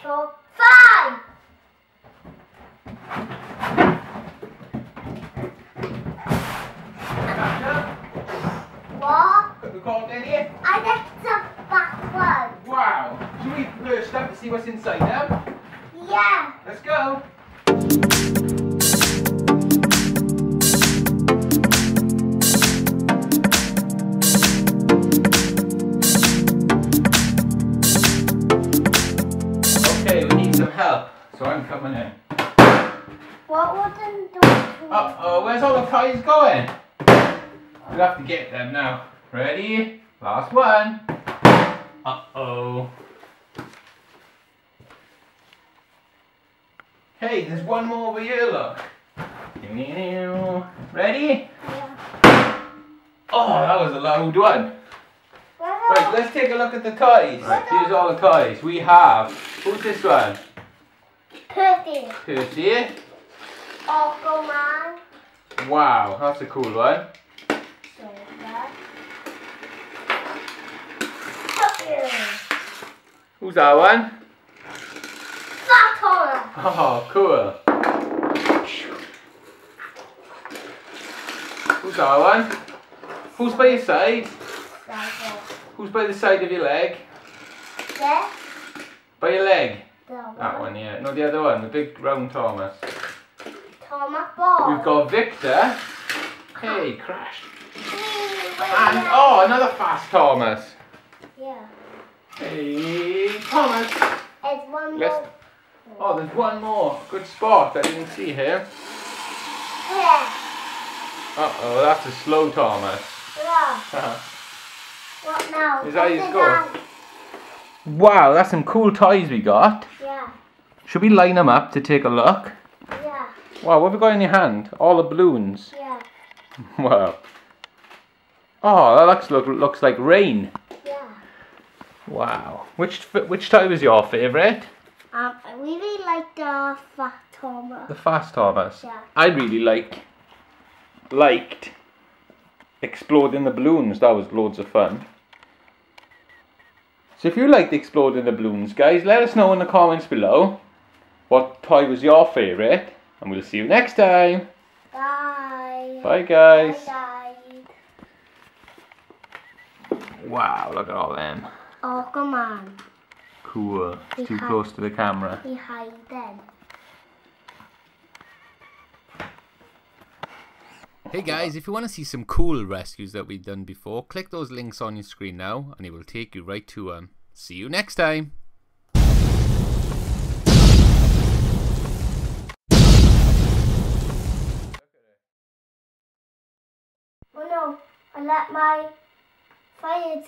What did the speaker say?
4, 5. What? Got the cork in here? I left the back one. Wow. Should we burst up to see what's inside now? Yeah. Let's go. Okay, we need some help, so I'm coming in. What wasn't doing? Uh-oh, where's all the toys going? We'll have to get them now. Ready? Last one. Uh-oh. Hey, there's one more over here, look. Ready? Yeah. Oh, that was a loud one. Right, let's take a look at the toys. Right, here's all the toys. We have, who's this one? Percy. Percy. Aquaman. Wow, that's a cool one. Who's that one? Fireman. Oh, cool. Who's that one? Who's by your side? Who's by the side of your leg? Yeah. By your leg? That one, yeah. No, the other one, the big round Thomas. Thomas Ball. We've got Victor. Hey, crashed. And, oh, another fast Thomas. Yeah. Hey, Thomas. There's one more. Oh, there's one more. Good spot. I didn't see him. Yeah. Uh-oh, that's a slow Thomas. Yeah. What now? Is that his goal? Wow, that's some cool toys we got. Yeah. Should we line them up to take a look? Yeah. Wow, what have we got in your hand? All the balloons. Yeah. Wow. Oh, that looks like rain. Yeah. Wow. Which toy was your favourite? I really like the Fat Thomas. The Fast Thomas. Yeah. I really liked exploding the balloons. That was loads of fun. So if you liked exploding the balloons, guys, let us know in the comments below what toy was your favourite, and we'll see you next time. Bye. Bye, guys. Bye, Wow, look at all them. Oh, come on. Cool. Too close to the camera. He hiding. Hey guys, if you want to see some cool rescues that we've done before, click those links on your screen now and it will take you right to them. See you next time. Oh no, I let my fire